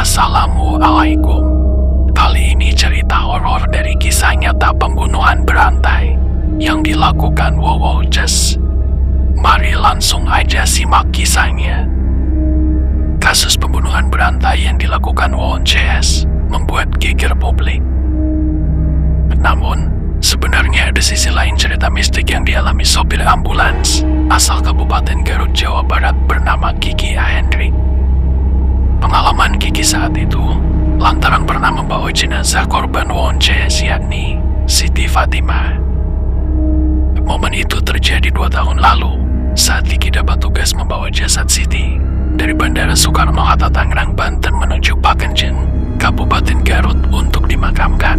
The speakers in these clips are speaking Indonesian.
Assalamualaikum. Kali ini cerita horor dari kisah nyata pembunuhan berantai yang dilakukan Wow Jess. Mari langsung aja simak kisahnya. Kasus pembunuhan berantai yang dilakukan Wow Jess membuat geger publik. Namun, sebenarnya ada sisi lain cerita mistik yang dialami sopir ambulans asal Kabupaten Garut, Jawa Barat bernama Kiki Hendrik. Pengalaman Kiki saat itu lantaran pernah membawa jenazah korban Wow Jess, yakni Siti Fatimah. Momen itu terjadi 2 tahun lalu saat Kiki dapat tugas membawa jasad Siti dari Bandara Soekarno-Hatta Tangerang, Banten menuju Pakenjen, Kabupaten Garut untuk dimakamkan.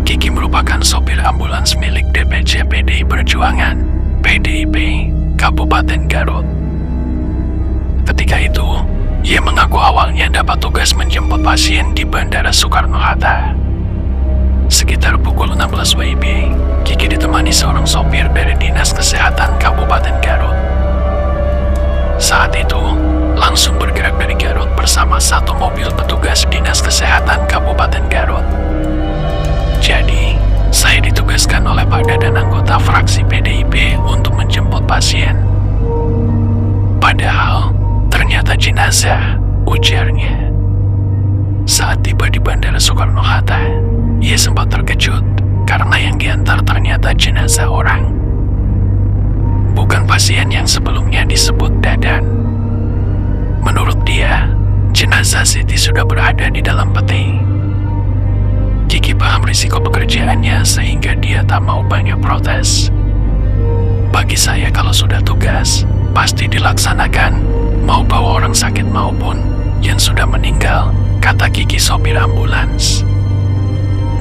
Kiki merupakan sopir ambulans milik DPC PDI Perjuangan, PDIP, Kabupaten Garut. Ketika itu, ia mengaku awalnya dapat tugas menjemput pasien di Bandara Soekarno-Hatta. Sekitar pukul 16 WIB, Kiki ditemani seorang sopir dari Dinas Kesehatan Kabupaten Garut. Saat itu, langsung bergerak dari Garut bersama satu mobil petugas Dinas Kesehatan Kabupaten Garut. Jadi, saya ditugaskan oleh Pak Dadan anggota fraksi PDIP untuk menjemput pasien. Padahal, ternyata jenazah, ujarnya. Saat tiba di Bandara Soekarno-Hatta, ia sempat terkejut karena yang diantar ternyata jenazah orang. Bukan pasien yang sebelumnya disebut Dadan. Menurut dia, jenazah Siti sudah berada di dalam peti. Kiki paham risiko pekerjaannya sehingga dia tak mau banyak protes. Bagi saya kalau sudah tugas, pasti dilaksanakan, mau bawa orang sakit maupun yang sudah meninggal, kata Kiki sopir ambulans.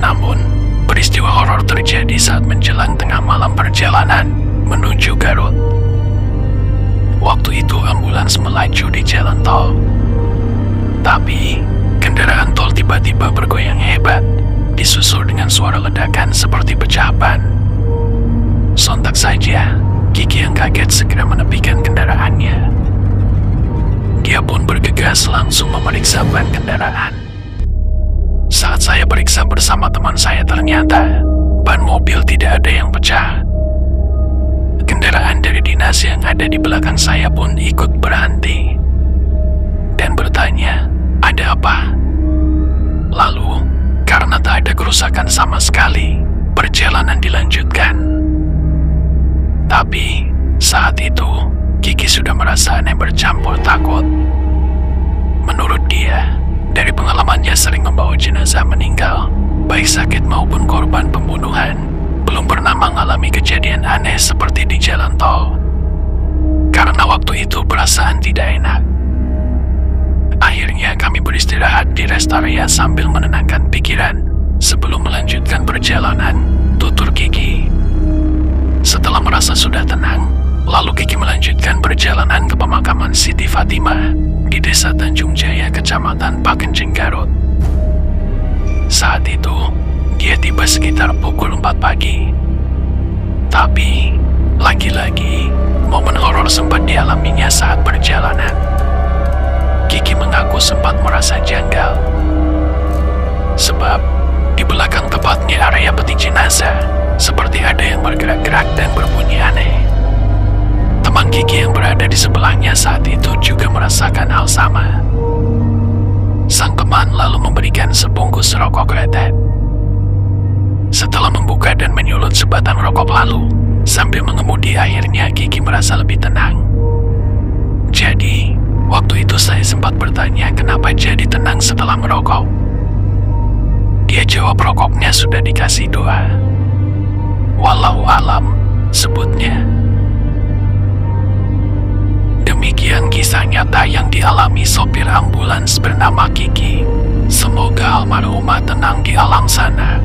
Namun, peristiwa horor terjadi saat menjelang tengah malam perjalanan menuju Garut. Waktu itu ambulans melaju di jalan tol. Tapi, kendaraan tol tiba-tiba bergoyang hebat, disusul dengan suara ledakan seperti pecah ban. Sontak saja, Kiki yang kaget segera menepikan kendaraannya. Dia pun bergegas langsung memeriksa ban kendaraan. Saat saya periksa bersama teman saya, ternyata ban mobil tidak ada yang pecah. Kendaraan dari dinas yang ada di belakang saya pun ikut berhenti dan bertanya, ada apa? Lalu, karena tak ada kerusakan sama sekali, perjalanan dilanjutkan. Tapi, saat itu, Kiki sudah merasa aneh bercampur takut. Menurut dia, dari pengalamannya sering membawa jenazah meninggal, baik sakit maupun korban pembunuhan, belum pernah mengalami kejadian aneh seperti di jalan tol. Karena waktu itu perasaan tidak enak. Akhirnya kami beristirahat di rest area sambil menenangkan pikiran sebelum melanjutkan perjalanan, tutur Kiki. Setelah merasa sudah tenang, lalu Kiki melanjutkan perjalanan ke pemakaman Siti Fatimah di Desa Tanjung Jaya, Kecamatan Pakenjen, Garut. Saat itu, dia tiba sekitar pukul 4 pagi. Tapi, lagi-lagi, momen horor sempat dialaminya saat perjalanan. Kiki mengaku sempat merasa janggal. Sebab, di belakang tepatnya area peti jenazah, seperti ada yang bergerak-gerak dan berbunyi aneh. Teman Kiki yang berada di sebelahnya saat itu juga merasakan hal sama. Sang teman lalu memberikan sebungkus rokok kretek. Setelah membuka dan menyulut sebatang rokok lalu, sambil mengemudi akhirnya Kiki merasa lebih tenang. Jadi, waktu itu saya sempat bertanya kenapa jadi tenang setelah merokok. Dia jawab rokoknya sudah dikasih doa. Walau alam, sebutnya. Demikian kisah nyata yang dialami sopir ambulans bernama Kiki. Semoga almarhumah tenang di alam sana.